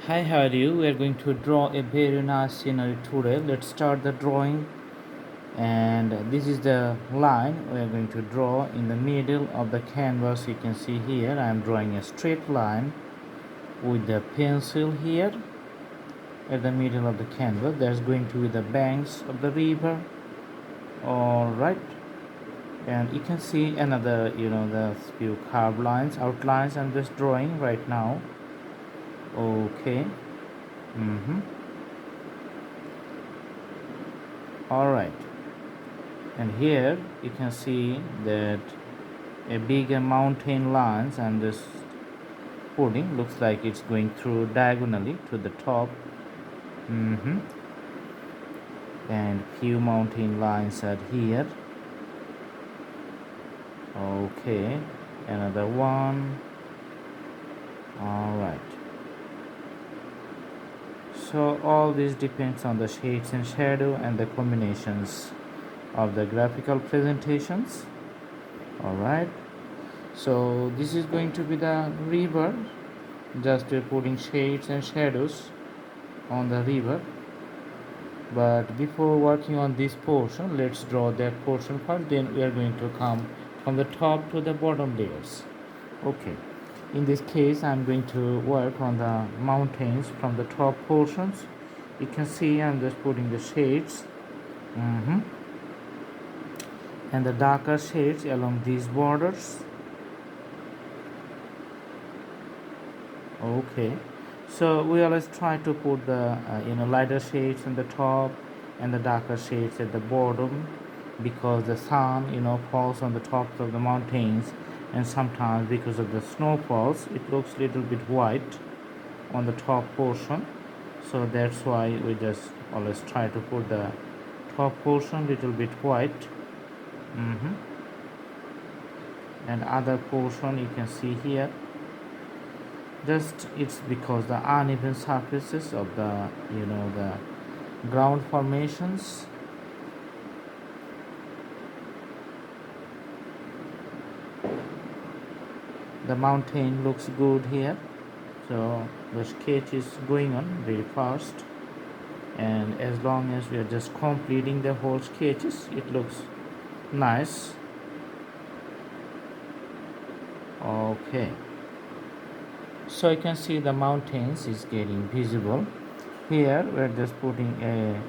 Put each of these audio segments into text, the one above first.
Hi, how are you? We are going to draw a very nice scenery today. Let's start the drawing. And this is the line we are going to draw in the middle of the canvas. You can see here I am drawing a straight line with the pencil here at the middle of the canvas. There's going to be the banks of the river. All right. And you can see another, the few curved lines, outlines I'm just drawing right now. Okay. All right. And here you can see that a bigger mountain lines I'm just putting, looks like it's going through diagonally to the top. And few mountain lines are here. Okay, another one. All right, so all this depends on the shades and shadow and the combinations of the graphical presentations. All right, so this is going to be the river. Just putting shades and shadows on the river. But before working on this portion, let's draw that portion first. Then we are going to come from the top to the bottom layers. Okay, in this case I'm going to work on the mountains from the top portions. You can see I'm just putting the shades and the darker shades along these borders. Okay, so we always try to put the lighter shades on the top and the darker shades at the bottom, because the sun falls on the tops of the mountains, and sometimes because of the snowfalls it looks little bit white on the top portion. So that's why we just always try to put the top portion little bit white. And other portion you can see here, just it's because the uneven surfaces of the ground formations. The mountain looks good here, so the sketch is going on very fast, and as long as we are just completing the whole sketches, it looks nice. Okay, so you can see the mountains is getting visible. Here we're just putting a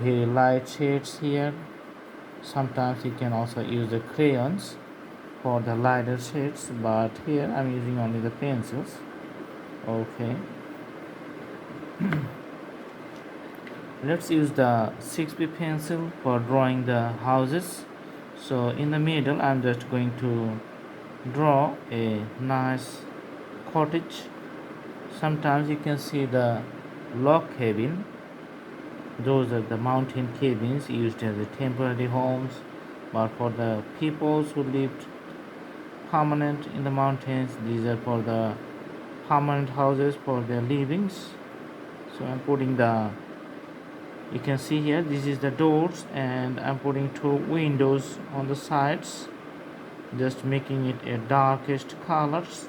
very light shades here. Sometimes you can also use the crayons for the lighter shades, but here I'm using only the pencils. Okay, let's use the 6B pencil for drawing the houses. So in the middle I'm just going to draw a nice cottage. Sometimes you can see the log cabin. Those are the mountain cabins used as the temporary homes, but for the peoples who lived permanent in the mountains, these are for the permanent houses for their livings. So I'm putting the, you can see here, this is the doors, and I'm putting two windows on the sides, just making it a darkest colors.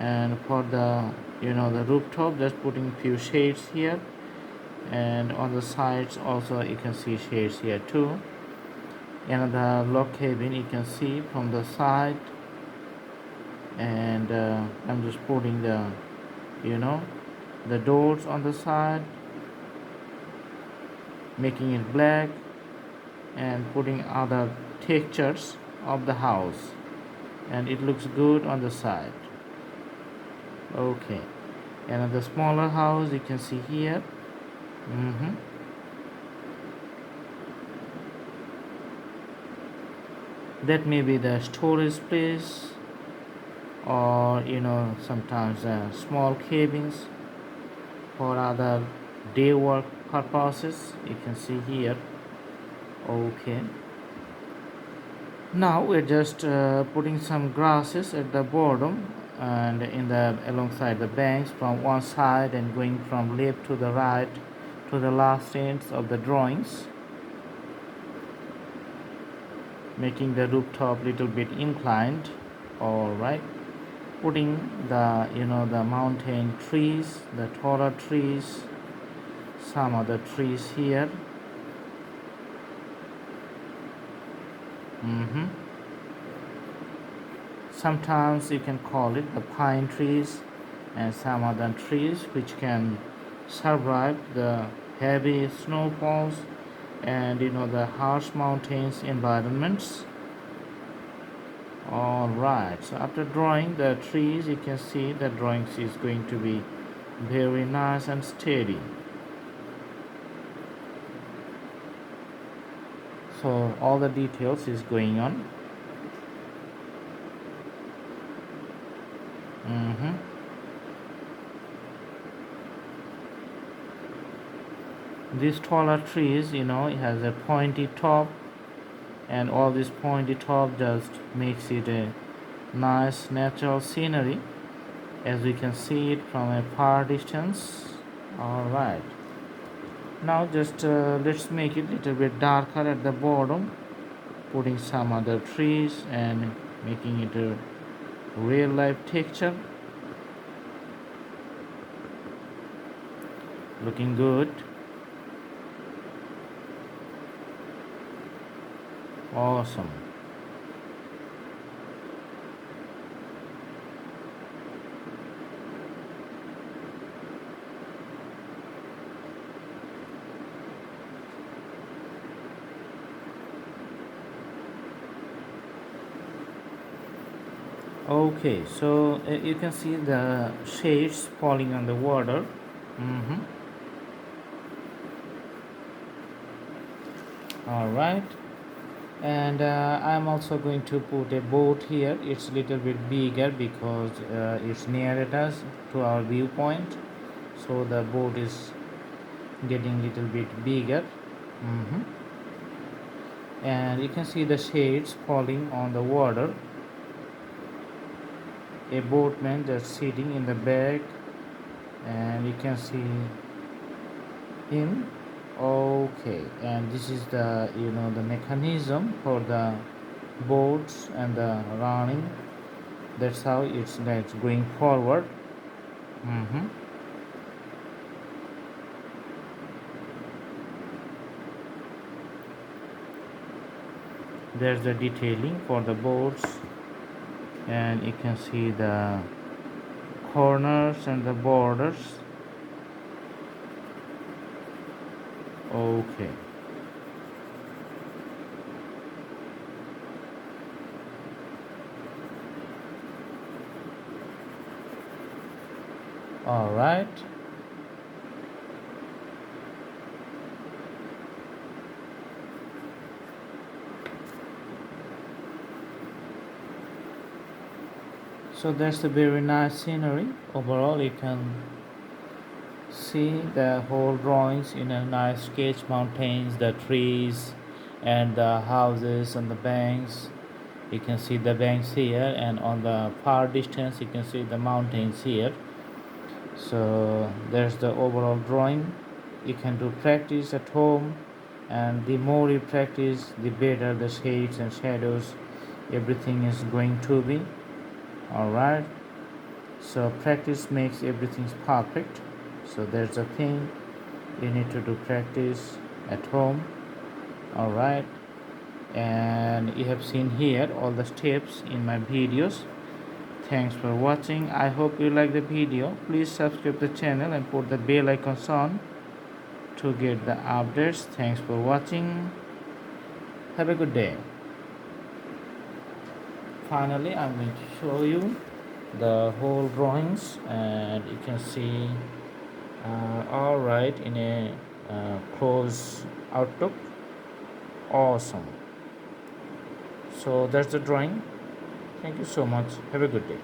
And for the the rooftop, just putting few shades here, and on the sides also you can see shades here too. Another log cabin you can see from the side, and I'm just putting the the doors on the side, making it black, and putting other textures of the house, and it looks good on the side. Okay, another smaller house you can see here. That may be the storage place, or sometimes small cabins for other day work purposes, you can see here. Okay, now we're just putting some grasses at the bottom and in the alongside the banks from one side, and going from left to the right to the last ends of the drawings, making the rooftop little bit inclined. All right, putting the the mountain trees, the taller trees, some other trees here. hmm Sometimes you can call it the pine trees and some other trees which can survive the heavy snowfalls and the harsh mountains environments. All right, so after drawing the trees, you can see the drawings is going to be very nice and steady. So all the details is going on. hmm These taller trees, it has a pointy top, and all this pointy top just makes it a nice natural scenery, as we can see it from a far distance. All right. Now just let's make it a little bit darker at the bottom, putting some other trees and making it a real life texture. Looking good. Awesome. Okay, so you can see the shades falling on the water. mm-hmm. All right, and I'm also going to put a boat here. It's a little bit bigger because it's near at us to our viewpoint, so the boat is getting a little bit bigger. mm-hmm. And you can see the shades falling on the water. A boatman just sitting in the back, and you can see him. Okay, and this is the mechanism for the boats and the running. That's how that's going forward. mm-hmm. There's the detailing for the boats, and you can see the corners and the borders. Okay. All right. So that's a very nice scenery. Overall, you can see the whole drawings in a nice sketch: mountains, the trees, and the houses and the banks. You can see the banks here, and on the far distance you can see the mountains here. So there's the overall drawing. You can do practice at home, and the more you practice, the better the shades and shadows everything is going to be. All right, so practice makes everything perfect. So there's a thing, you need to do practice at home. All right, and you have seen here all the steps in my videos. Thanks for watching. I hope you like the video. Please subscribe the channel and put the bell icon on to get the updates. Thanks for watching. Have a good day. Finally, I'm going to show you the whole drawings, and you can see all right in a close outlook. Awesome. So that's the drawing. Thank you so much. Have a good day.